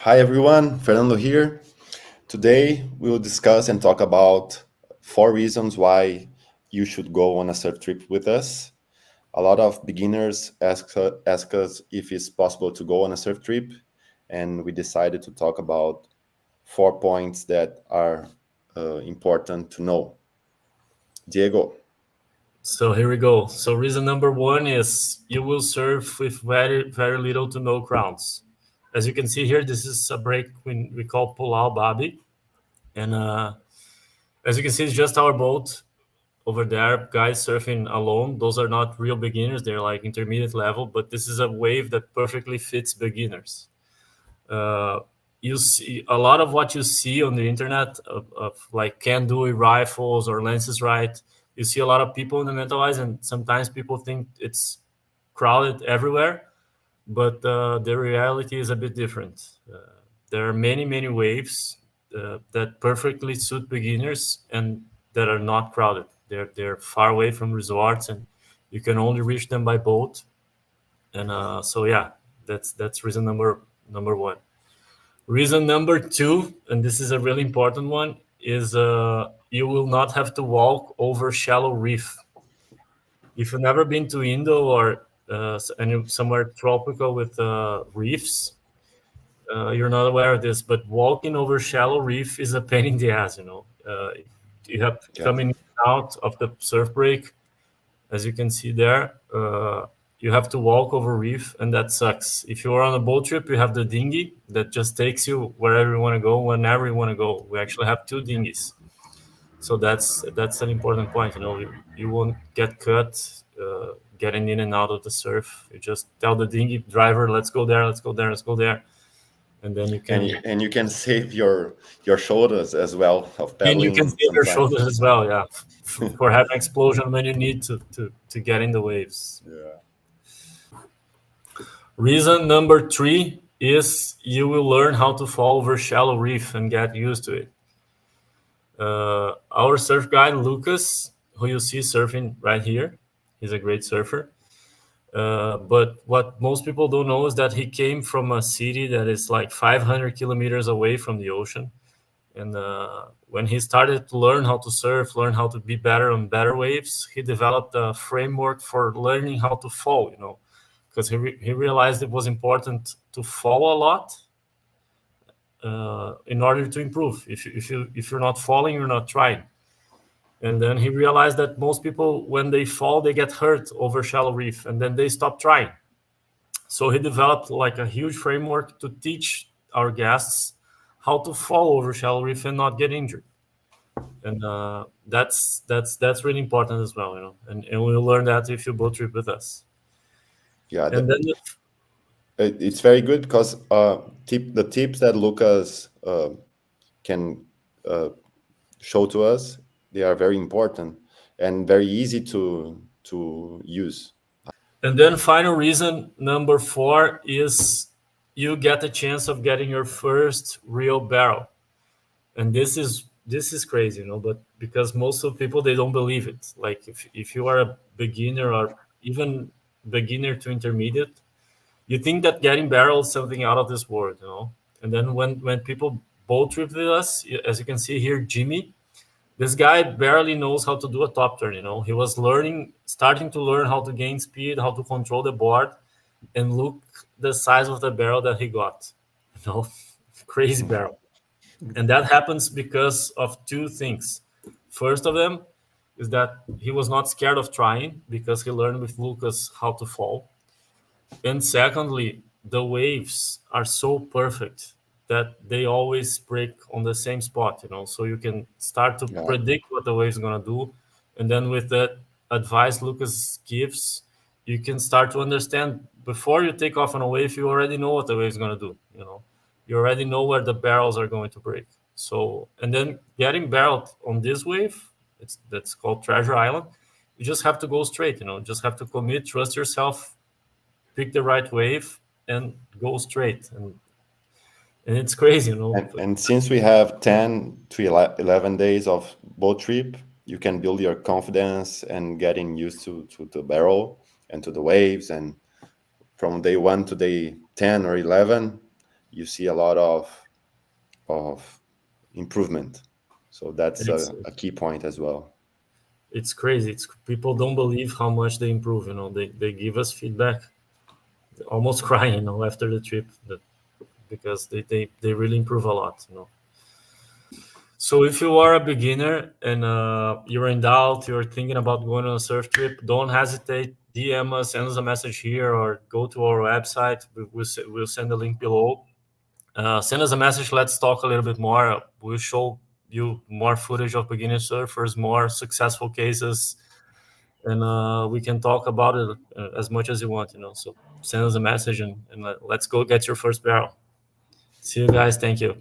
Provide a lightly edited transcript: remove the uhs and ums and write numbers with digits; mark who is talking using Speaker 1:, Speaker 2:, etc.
Speaker 1: Hi everyone, Fernando here. Today we will discuss and talk about 4 reasons why you should go on a surf trip with us. A lot of beginners ask us if it's possible to go on a surf trip, and we decided to talk about 4 points that are important to know. Diego.
Speaker 2: So here we go. So reason number one is you will surf with very little to no crowns. As you can see here, this is a break we call Pulau Babi, and as you can see, it's just our boat over there. Guys surfing alone. Those are not real beginners; they're like intermediate level. But this is a wave that perfectly fits beginners. Uh, you see a lot of what you see on the internet of like can do rifles or lenses right. You see a lot of people in the Mentawais, and sometimes people think it's crowded everywhere, but the reality is a bit different. There are many waves that perfectly suit beginners and that are not crowded. They're far away from resorts, and you can only reach them by boat. And so yeah, that's reason number one. Reason number two, and this is a really important one, is you will not have to walk over shallow reef. If you've never been to Indo or somewhere tropical with reefs, you're not aware of this. But walking over shallow reef is a pain in the ass. You have
Speaker 1: Yeah.
Speaker 2: coming in and out of the surf break, as you can see there. You have to walk over reef, and that sucks. If you are on a boat trip, you have the dinghy that just takes you wherever you want to go, whenever you want to go. We actually have two dinghies, so that's an important point. You won't get cut getting in and out of the surf. You just tell the dinghy driver, "Let's go there, let's go there, let's go there," and then you
Speaker 1: And
Speaker 2: can
Speaker 1: and you can save your shoulders as well of
Speaker 2: and you can
Speaker 1: paddling
Speaker 2: save your
Speaker 1: sometimes.
Speaker 2: shoulders as well. Yeah, for having explosion when you need to get in the waves.
Speaker 1: Yeah.
Speaker 2: Reason number three is you will learn how to fall over shallow reef and get used to it. Our surf guide Lucas, who you see surfing right here, he's a great surfer. But what most people don't know is that he came from a city that is like 500 kilometers away from the ocean. And when he started to learn how to surf, learn how to be better on better waves, he developed a framework for learning how to fall. Because he realized it was important to fall a lot in order to improve. If you're not falling, you're not trying. And then he realized that most people, when they fall, they get hurt over shallow reef, and then they stop trying. So he developed like a huge framework to teach our guests how to fall over shallow reef and not get injured. And that's really important as well. And we'll learn that if you boat trip with us.
Speaker 1: Yeah,
Speaker 2: And then
Speaker 1: it's very good because the tips that Lucas can uh, show to us, they are very important and very easy to use.
Speaker 2: final reason number four is you get a chance of getting your first real barrel. And this is crazy, but because most of people, they don't believe it. Like if you are a beginner or even beginner to intermediate, you think that getting barrels is something out of this world. And then when people boat trip with us, as you can see here, Jimmy, this guy barely knows how to do a top turn. He was starting to learn how to gain speed, how to control the board, and look the size of the barrel that he got. you know Crazy barrel. And that happens because of two things. First of them is that he was not scared of trying because he learned with Lucas how to fall. And secondly, the waves are so perfect that they always break on the same spot. So you can start to
Speaker 1: Yeah,
Speaker 2: predict what the wave is going to do. And then with that advice Lucas gives, you can start to understand before you take off on a wave, you already know what the wave is going to do. You already know where the barrels are going to break. So, and then getting barreled on this wave, that's called Treasure Island. You just have to go straight. Just have to commit, trust yourself, pick the right wave, and go straight. And it's crazy.
Speaker 1: and since we have 10 to 11 days of boat trip, you can build your confidence and getting used to the barrel and to the waves. And from day 1 to day 10 or 11, you see a lot of improvement. So that's
Speaker 2: It's
Speaker 1: a key point as well.
Speaker 2: it's crazy. It's people don't believe how much they improve. You know, they give us feedback, almost crying. You know, after the trip, because they really improve a lot. You know. So if you are a beginner and you're in doubt, you're thinking about going on a surf trip, don't hesitate. DM us, send us a message here, or go to our website. We'll send the link below. Send us a message. Let's talk a little bit more. We'll show you more footage of beginner surfers, more successful cases, and we can talk about it as much as you want. You know, so send us a message and let's go get your first barrel. See you guys. Thank you.